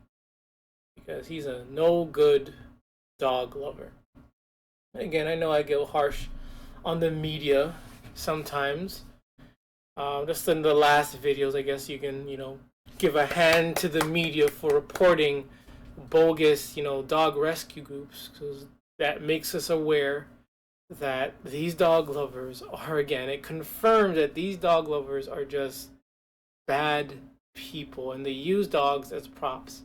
because he's a no good dog lover. And again, I know I get harsh on the media sometimes. Just in the last videos, I guess you can, give a hand to the media for reporting bogus, dog rescue groups, because that makes us aware that these dog lovers are, again, it confirms that these dog lovers are just bad people and they use dogs as props.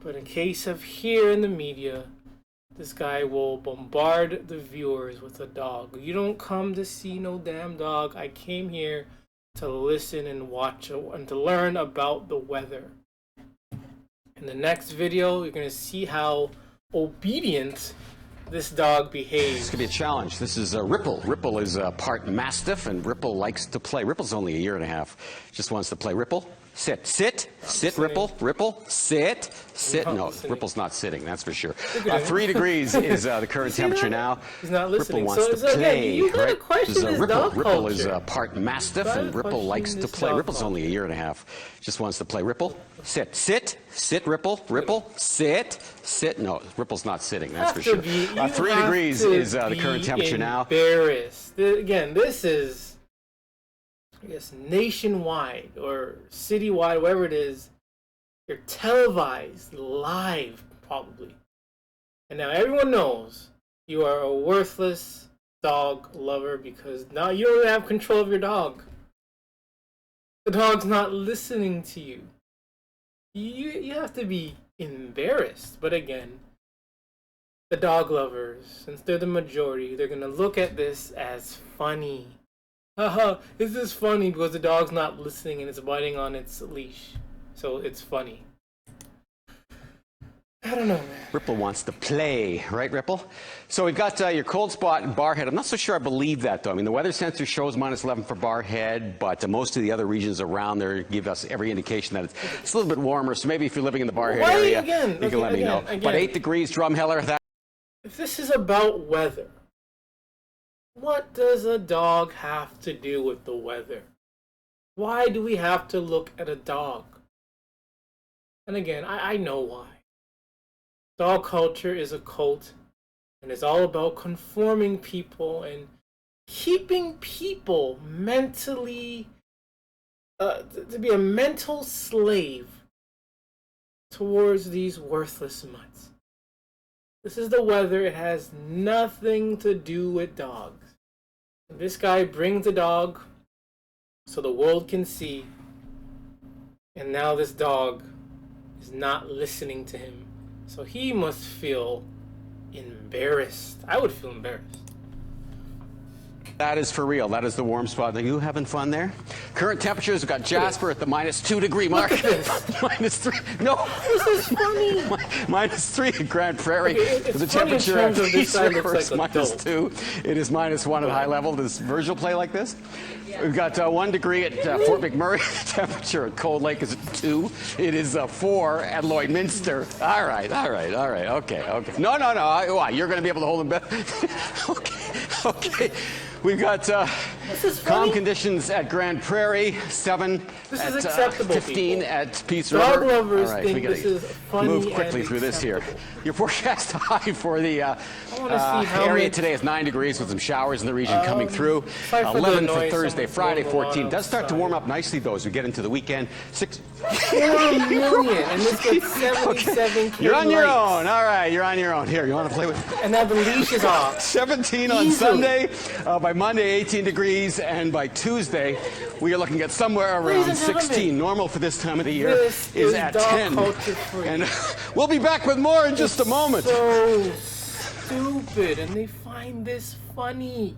But in case of here in the media, this guy will bombard the viewers with a dog. You don't come to see no damn dog. I came here to listen and watch and to learn about the weather. In the next video, you're going to see how obedient this dog behaves. This could be a challenge. This is Ripple. Ripple is part Mastiff, and Ripple likes to play. Ripple's only a year and a half. Just wants to play. Ripple, sit. Sit. Sit, Ripple. Ripple, sit. Sit. No, Ripple's not sitting, that's for sure. 3 degrees is the current temperature now. He's not listening. Ripple wants to play. You gotta question his dog Ripple culture. is part Mastiff, and Ripple likes to play. Ripple's only a year and a half. Just wants to play. Ripple, sit. Sit. Sit, Ripple. Ripple, sit. Sit. No, Ripple's not sitting, that's for sure. 3 degrees is the current temperature now. Embarrassed. Again, this is, I guess, nationwide or citywide, wherever it is. You're televised live, probably. And now everyone knows you are a worthless dog lover because now you don't have control of your dog. The dog's not listening to you. You have to be embarrassed. But again, the dog lovers, since they're the majority, they're going to look at this as funny. Haha, this is funny because the dog's not listening and it's biting on its leash. So it's funny. I don't know, man. Ripple wants to play, right, Ripple? So we've got your cold spot and Barhead. I'm not so sure I believe that, though. I mean, the weather sensor shows -11 for Barhead, but most of the other regions around there give us every indication that it's a little bit warmer. So maybe if you're living in the Barhead area, you can let me know. But 8 degrees, Drumheller. If this is about weather, what does a dog have to do with the weather? Why do we have to look at a dog? And again, I know why. Dog culture is a cult, and it's all about conforming people and keeping people mentally, to be a mental slave towards these worthless mutts. This is the weather. It has nothing to do with dogs. This guy brings the dog so the world can see, and now this dog is not listening to him. So he must feel embarrassed. I would feel embarrassed. That is for real. That is the warm spot. Are you having fun there? Current temperatures, we've got Jasper at the -2 degree mark. -3. No. This is funny. -3 at Grand Prairie. It's The funny in temperature at terms of this guy looks Peace like River a is -2. It is -1 at high level. Does Virgil play like this? We've got 1 degree at Fort McMurray. The temperature at Cold Lake is at 2. It is 4 at Lloydminster. All right. Okay. No. Why? You're going to be able to hold him back? Okay. We've got calm conditions at Grand Prairie, 7 This at is acceptable, 15 people. at Peace Dog River. lovers All right, think we gotta this is funny move quickly and through this here. Your forecast high for the wanna see how area many- today is 9 degrees with some showers in the region coming through. sorry for the 11 for noise, Thursday, someone's Friday, blowing the 14. lawn Does start to outside. warm up nicely, though, as we get into the weekend. 4 million, and this gets 77 You're on your likes. own. All right, you're on your own. Here, you want to play with? And now the leash is off. 17 on Easily. Sunday. By Monday, 18 degrees, and by Tuesday, we are looking at somewhere Ladies around and gentlemen, 16. Normal for this time of the year This is is at dog 10. culture free. And we'll be back with more in just a moment. So stupid, and they find this funny.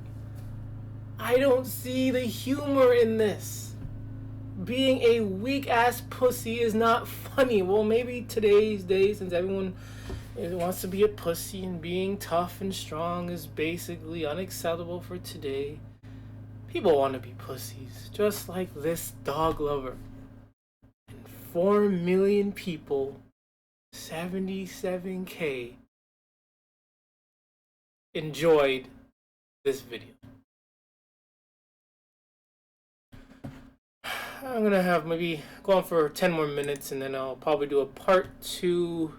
I don't see the humor in this. Being a weak-ass pussy is not funny. Well, maybe today's day, since everyone wants to be a pussy and being tough and strong is basically unacceptable for today. People want to be pussies, just like this dog lover. 4 million people, 77K enjoyed this video. I'm gonna have maybe go on for 10 more minutes, and then I'll probably do a part 2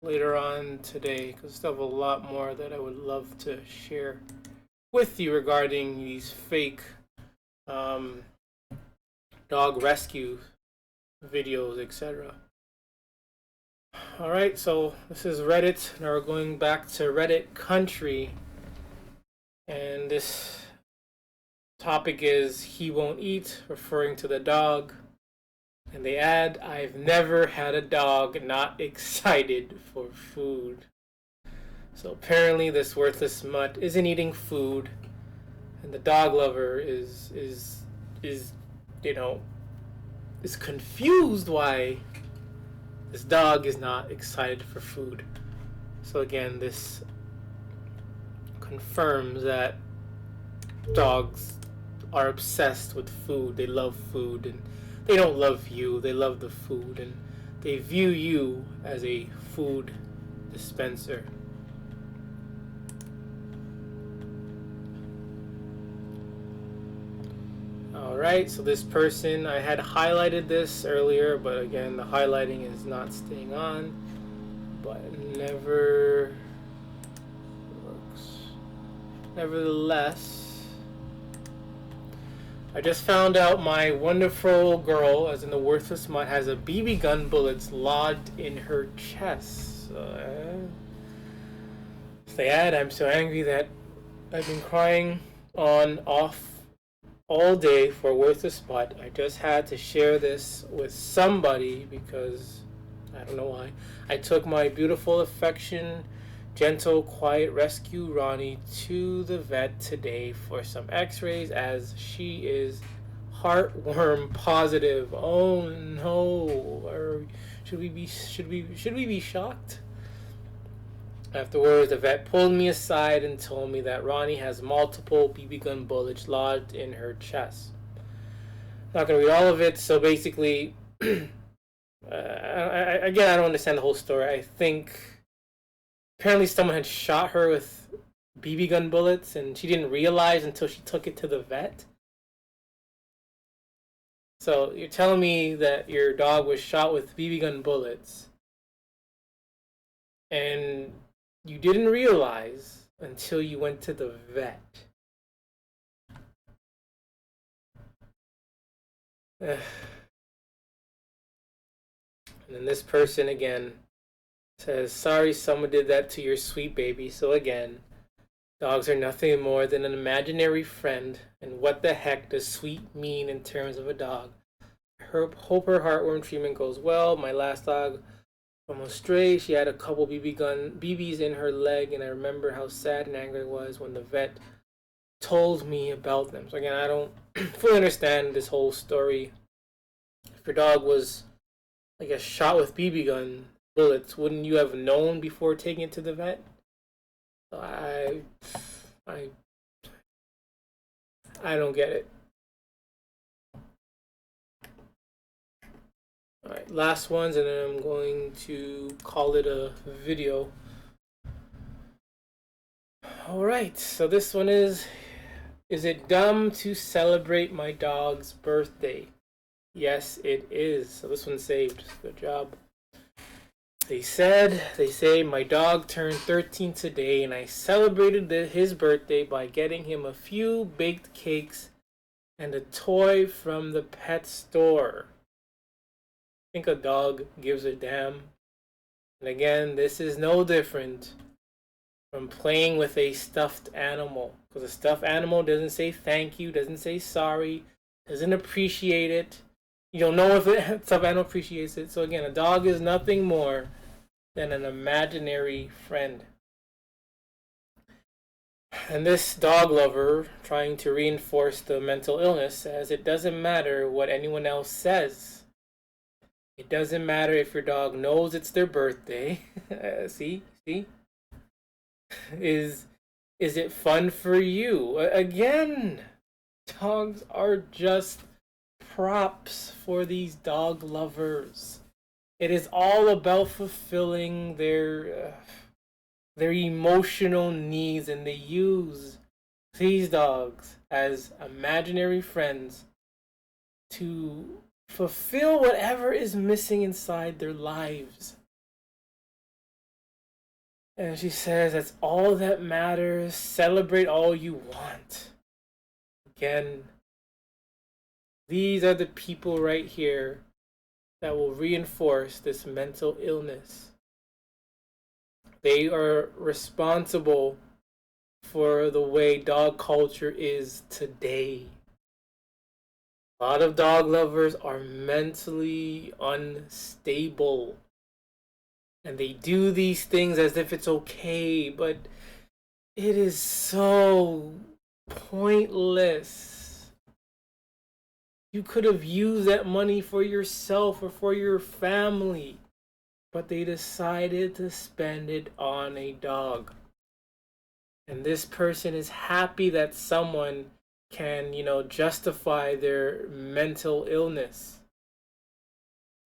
later on today, because I still have a lot more that I would love to share with you regarding these fake dog rescue videos, etc. Alright, so this is Reddit. Now we're going back to Reddit country, and this topic is "He won't eat," referring to the dog. And they add, "I've never had a dog not excited for food." So apparently this worthless mutt isn't eating food, and the dog lover is you know, is confused why this dog is not excited for food. So again, this confirms that dogs are obsessed with food. They love food, and they don't love you, they love the food, and they view you as a food dispenser. Alright, so this person, I had highlighted this earlier, but again, the highlighting is not staying on, but it never works. Nevertheless, I just found out my wonderful girl, as in the worthless mutt, has a BB gun bullets lodged in her chest. They add, "I'm so angry that I've been crying on off all day for a worthless mutt. I just had to share this with somebody because I don't know why. I took my beautiful, affection, gentle, quiet rescue Ronnie to the vet today for some x-rays as she is heartworm positive." Oh no. Should we be shocked? Afterwards, the vet pulled me aside and told me that Ronnie has multiple BB gun bullets lodged in her chest. I'm not going to read all of it, so basically, again, I don't understand the whole story. I think apparently someone had shot her with BB gun bullets, and she didn't realize until she took it to the vet. So you're telling me that your dog was shot with BB gun bullets, and you didn't realize until you went to the vet. And then this person again says, "Sorry someone did that to your sweet baby." So again, dogs are nothing more than an imaginary friend, and what the heck does sweet mean in terms of a dog? I hope her heartworm treatment goes well. My last dog from a stray, she had a couple BBs in her leg, and I remember how sad and angry I was when the vet told me about them. So again, I don't fully understand this whole story. If your dog was, I guess, shot with BB gun bullets, wouldn't you have known before taking it to the vet? I don't get it. Alright, last ones, and then I'm going to call it a video. Alright, so this one is it dumb to celebrate my dog's birthday? Yes, it is. So this one saved. Good job. They say, my dog turned 13 today, and I celebrated his birthday by getting him a few baked cakes and a toy from the pet store. Think a dog gives a damn? And again, this is no different from playing with a stuffed animal, because a stuffed animal doesn't say thank you, doesn't say sorry, doesn't appreciate it. You don't know if the stuffed animal appreciates it. So again, a dog is nothing more than an imaginary friend. And this dog lover, trying to reinforce the mental illness, says it doesn't matter what anyone else says. It doesn't matter if your dog knows it's their birthday. See? Is it fun for you? Again, dogs are just props for these dog lovers. It is all about fulfilling their emotional needs, and they use these dogs as imaginary friends to fulfill whatever is missing inside their lives. And she says that's all that matters. Celebrate all you want. Again, these are the people right here that will reinforce this mental illness. They are responsible for the way dog culture is today. A lot of dog lovers are mentally unstable. And they do these things as if it's okay, but it is so pointless. You could have used that money for yourself or for your family, but they decided to spend it on a dog. And this person is happy that someone can, justify their mental illness.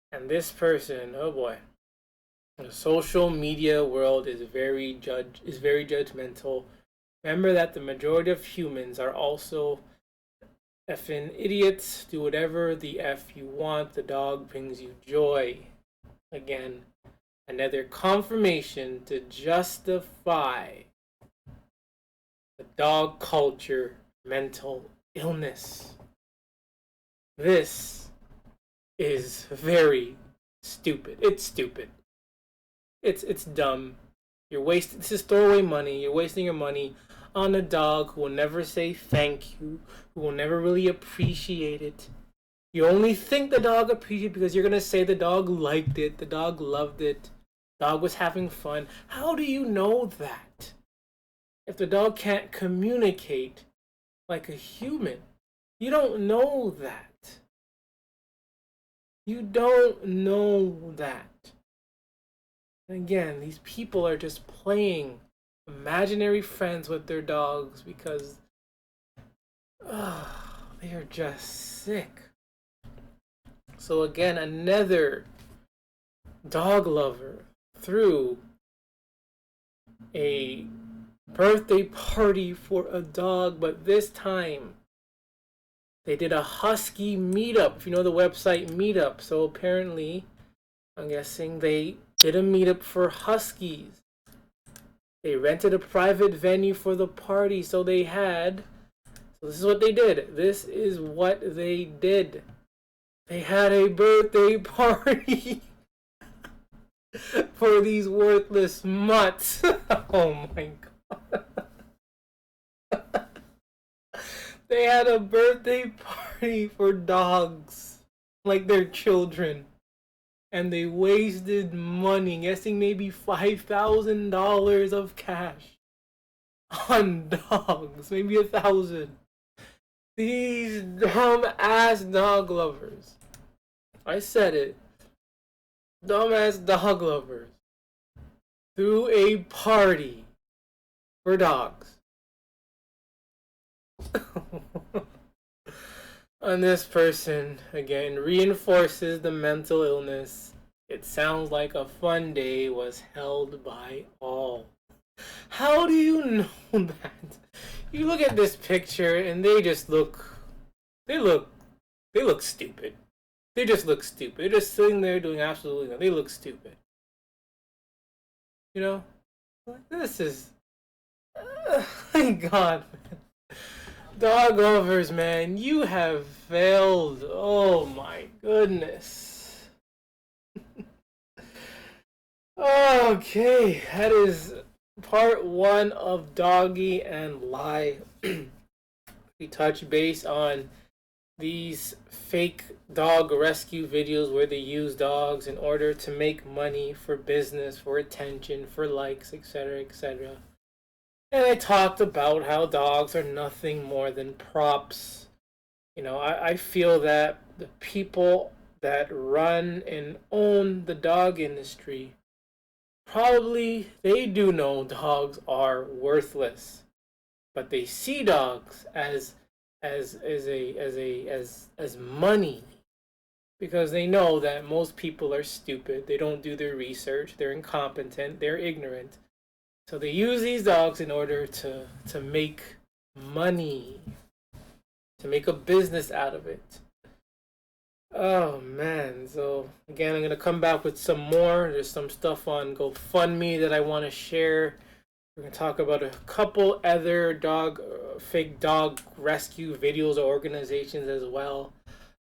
And this person, oh boy. The social media world is very judgmental. Remember that the majority of humans are also effing idiots. Do whatever the F you want. The dog brings you joy. Again, another confirmation to justify the dog culture mental illness. This is very stupid. It's stupid. It's dumb. This is throwaway money. You're wasting your money on a dog who will never say thank you, who will never really appreciate it. You only think the dog appreciated it because you're gonna say the dog liked it, the dog loved it, the dog was having fun. How do you know that? If the dog can't communicate like a human, you don't know that. You don't know that. Again, these people are just playing imaginary friends with their dogs because they are just sick. So again, another dog lover threw a birthday party for a dog, but this time they did a husky meetup. If you know the website Meetup, so apparently, I'm guessing they did a meetup for huskies. They rented a private venue for the party, so this is what they did. This is what they did. They had a birthday party for these worthless mutts. Oh my god. They had a birthday party for dogs, like they're children. And they wasted money, guessing maybe $5,000 of cash on dogs, maybe 1,000. These dumb ass dog lovers. I said it. Dumb ass dog lovers threw a party for dogs. And this person, again, reinforces the mental illness. It sounds like a fun day was held by all. How do you know that? You look at this picture and they look stupid. They just look stupid. They're just sitting there doing absolutely nothing. They look stupid. You know? This is... my God, man. Dog lovers, man, you have failed. Oh my goodness. Okay, that is part 1 of Doggie and Lie. We touch base on these fake dog rescue videos where they use dogs in order to make money for business, for attention, for likes, etc., etc. And I talked about how dogs are nothing more than props. You know, I feel that the people that run and own the dog industry, probably they do know dogs are worthless. But they see dogs as as money, because they know that most people are stupid. They don't do their research. They're incompetent. They're ignorant. So they use these dogs in order to make money, to make a business out of it. Oh man, so again, I'm gonna come back with some more. There's some stuff on GoFundMe that I want to share. We're gonna talk about a couple other fake dog rescue videos or organizations as well.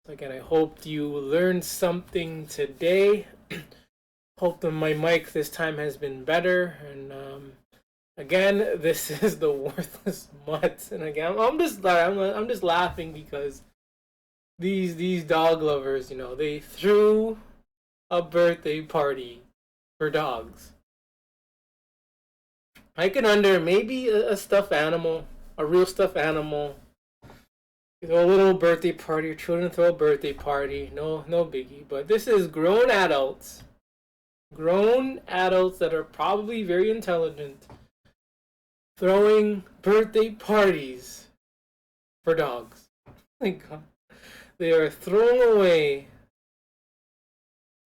So again, I hope you learned something today. Hope that my mic this time has been better. And again, this is the Worthless Mutts. And again, I'm just laughing because these dog lovers, you know, they threw a birthday party for dogs. I can maybe a stuffed animal, a real stuffed animal. You know, a little birthday party. Your children throw a birthday party. No biggie. But this is grown adults that are probably very intelligent, throwing birthday parties for dogs. My God. They are throwing away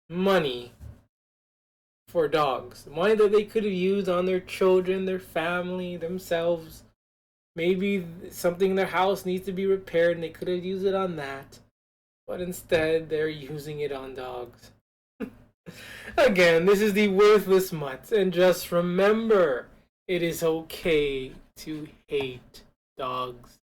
money for dogs. Money that they could have used on their children, their family, themselves. Maybe something in their house needs to be repaired and they could have used it on that. But instead, they're using it on dogs. Again, this is the Worthless Mutts. And just remember, it is okay to hate dogs.